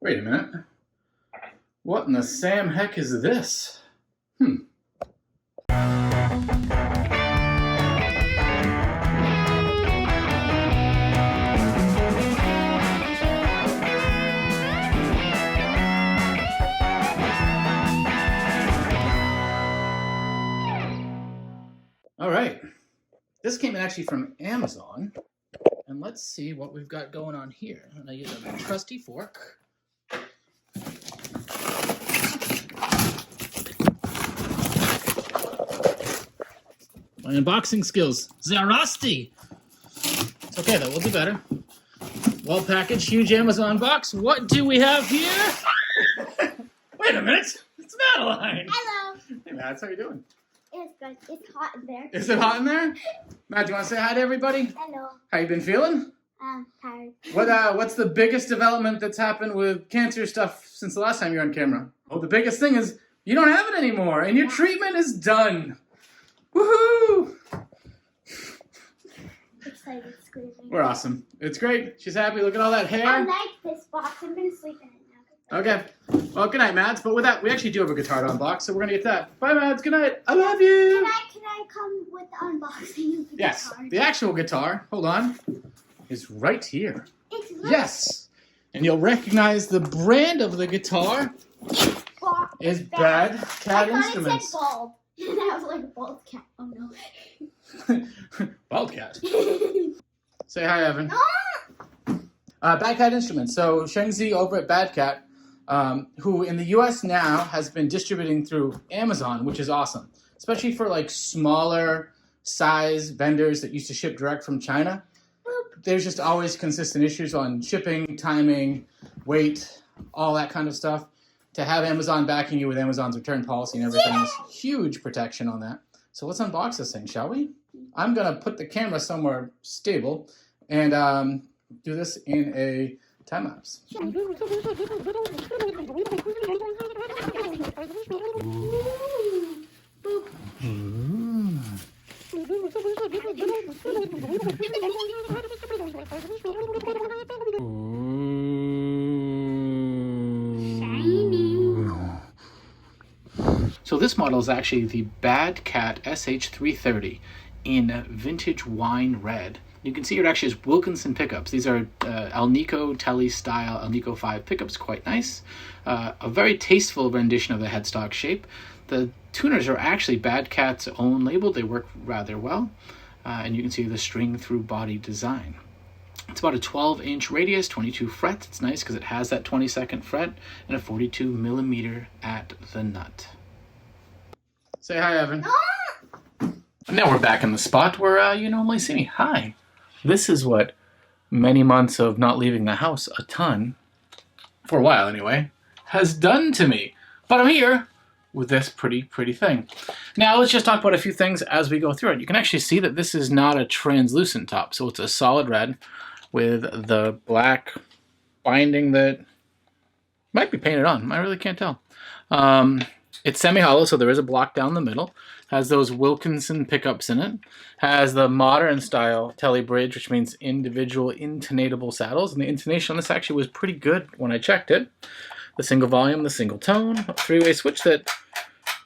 Wait a minute. What in the Sam heck is this? All right. This came in actually from Amazon. And let's see what we've got going on here. I'm going to use a trusty fork. My unboxing skills, they're rusty. It's okay though, we'll do better. Well packaged, huge Amazon box. What do we have here? Wait a minute, it's Madeline. Hello. Hey Mads, how you doing? It's good. It's hot in there. Is it hot in there? Matt, do you want to say hi to everybody? Hello. How you been feeling? Tired. What's the biggest development that's happened with cancer stuff since the last time you were on camera? Oh, the biggest thing is you don't have it anymore, and your treatment is done. Woohoo! Excited, screaming. We're awesome. It's great. She's happy. Look at all that hair. I like this box. I've been sleeping in it now. Okay. Well, good night, Mads. But with that, we actually do have a guitar to unbox, so we're gonna get that. Bye, Mads. Good night. I love you. Can I come with the unboxing of the Yes. guitar? The actual guitar. Hold on. Is right here. It's Yes. And you'll recognize the brand of the guitar is Bad Cat Instruments. It said bald. And I was like, bald cat. Oh no. Bald cat. Say hi, Evan. Bad Cat Instruments. So Shengzi over at Bad Cat, who in the U.S. now has been distributing through Amazon, which is awesome, especially for like smaller size vendors that used to ship direct from China. There's just always consistent issues on shipping, timing, weight, all that kind of stuff. To have Amazon backing you with Amazon's return policy and everything is huge protection on that. So let's unbox this thing, shall we? I'm going to put the camera somewhere stable and do this in a time-lapse. So this model is actually the Bad Cat SH330 in vintage wine red. You can see it actually has Wilkinson pickups. These are Alnico Telly style Alnico 5 pickups, quite nice. A very tasteful rendition of the headstock shape. The tuners are actually Bad Cat's own label. They work rather well. And you can see the string through body design. It's about a 12-inch radius, 22 frets. It's nice because it has that 22nd fret and a 42 millimeter at the nut. Say hi, Evan. Now we're back in the spot where you normally see me. Hi. This is what many months of not leaving the house a ton, for a while anyway, has done to me. But I'm here with this pretty thing. Now let's just talk about a few things as we go through it. You can actually see that this is not a translucent top, so it's a solid red with the black binding that might be painted on. I really can't tell. It's semi-hollow, so there is a block down the middle. Has those Wilkinson pickups in it. Has the modern style telly bridge, which means individual intonatable saddles. And the intonation on this actually was pretty good when I checked it. The single volume, the single tone, a three-way switch that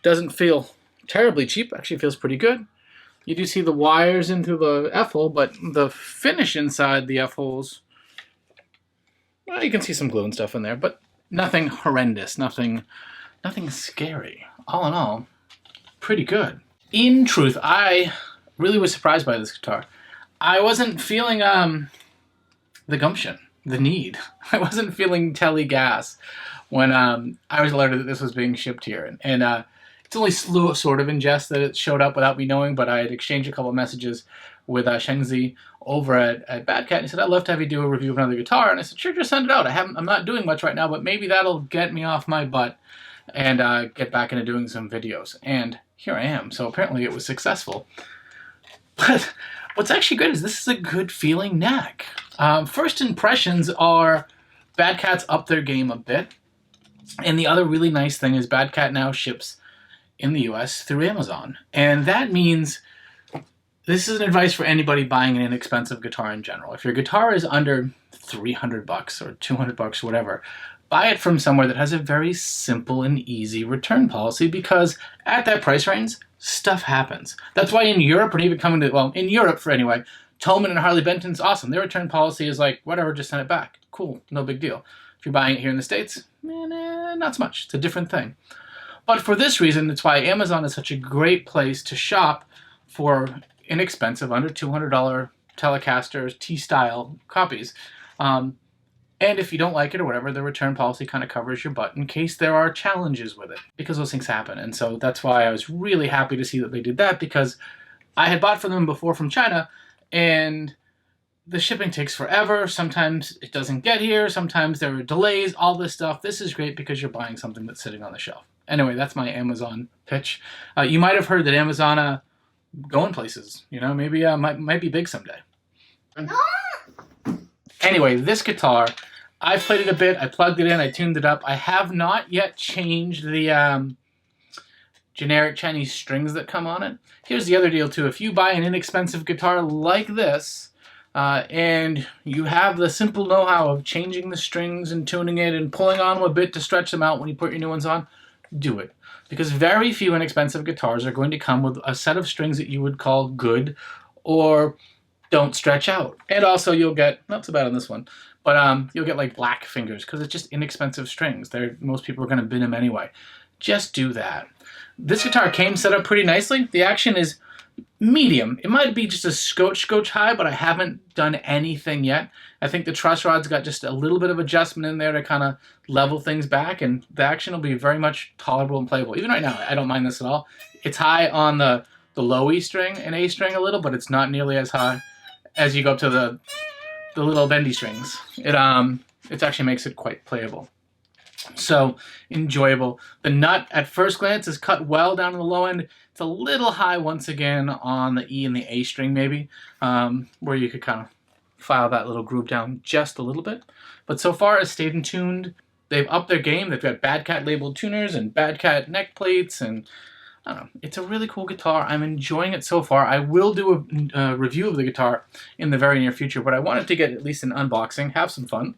doesn't feel terribly cheap. Actually feels pretty good. You do see the wires into the F-hole, but the finish inside the F-holes, well, you can see some glue and stuff in there, but nothing horrendous, nothing scary. All in all, pretty good. In truth, I really was surprised by this guitar. I wasn't feeling the gumption, the need. I wasn't feeling telly gas when I was alerted that this was being shipped here. And it's only sort of in jest that it showed up without me knowing, but I had exchanged a couple of messages with Shengzi over at Bad Cat. And he said, I'd love to have you do a review of another guitar. And I said, sure, just send it out. I'm not doing much right now, but maybe that'll get me off my butt and get back into doing some videos. And here I am. So apparently it was successful. But what's actually good is this is a good feeling neck. First impressions are Bad Cat's up their game a bit. And the other really nice thing is Bad Cat now ships in the US through Amazon. And that means this is an advice for anybody buying an inexpensive guitar in general. If your guitar is under $300 or $200 or whatever, buy it from somewhere that has a very simple and easy return policy, because at that price range, stuff happens. That's why in Europe, or even coming to, well, in Europe for anyway, Tolman and Harley Benton's awesome. Their return policy is like, whatever, just send it back. Cool, no big deal. If you're buying it here in the States, not so much. It's a different thing. But for this reason, it's why Amazon is such a great place to shop for inexpensive, under $200 Telecasters T-style copies. And if you don't like it or whatever, the return policy kind of covers your butt in case there are challenges with it, because those things happen. And so that's why I was really happy to see that they did that, because I had bought from them before from China, and the shipping takes forever. Sometimes it doesn't get here. Sometimes there are delays, all this stuff. This is great because you're buying something that's sitting on the shelf. Anyway, that's my Amazon pitch. You might have heard that Amazon going places. You know, maybe might be big someday. Anyway, this guitar, I played it a bit. I plugged it in. I tuned it up. I have not yet changed the generic Chinese strings that come on it. Here's the other deal, too. If you buy an inexpensive guitar like this, and you have the simple know-how of changing the strings and tuning it and pulling on them a bit to stretch them out when you put your new ones on, do it. Because very few inexpensive guitars are going to come with a set of strings that you would call good or don't stretch out. And also you'll get, not so bad on this one, but you'll get like black fingers because it's just inexpensive strings. Most people are going to bin them anyway. Just do that. This guitar came set up pretty nicely. The action is medium. It might be just a scotch high, but I haven't done anything yet. I think the truss rod's got just a little bit of adjustment in there to kind of level things back, and the action will be very much tolerable and playable. Even right now, I don't mind this at all. It's high on the low E string and A string a little, but it's not nearly as high as you go up to the little bendy strings. It actually makes it quite playable. So enjoyable. The nut at first glance is cut well down on the low end. It's a little high once again on the E and the A string maybe, where you could kind of file that little groove down just a little bit. But so far it's stayed in tuned. They've upped their game. They've got Bad Cat labeled tuners and Bad Cat neck plates, and I don't know. It's a really cool guitar. I'm enjoying it so far. I will do a review of the guitar in the very near future, but I wanted to get at least an unboxing, have some fun,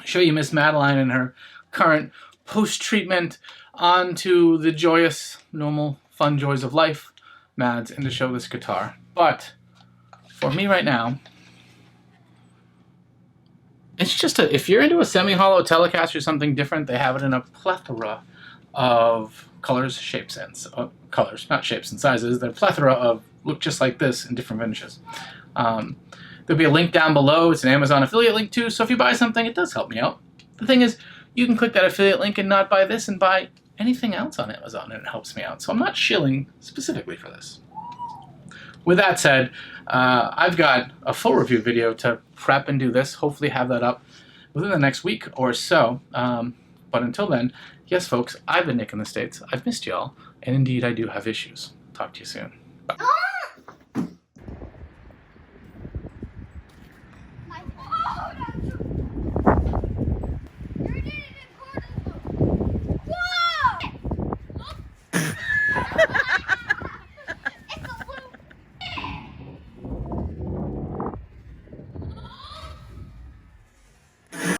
show you Miss Madeline and her current post-treatment onto the joyous, normal, fun joys of life, Mads, and to show this guitar. But for me right now, it's just if you're into a semi-hollow Telecaster or something different, they have it in a plethora of colors, shapes, and colors, not shapes and sizes. They're a plethora of look just like this in different finishes. There'll be a link down below. It's an Amazon affiliate link too, so if you buy something, it does help me out. The thing is, you can click that affiliate link and not buy this and buy anything else on Amazon, and it helps me out. So I'm not shilling specifically for this. With that said, I've got a full review video to prep and do this. Hopefully have that up within the next week or so. But until then, yes, folks, I've been Nick in the States. I've missed y'all, and indeed I do have issues. Talk to you soon.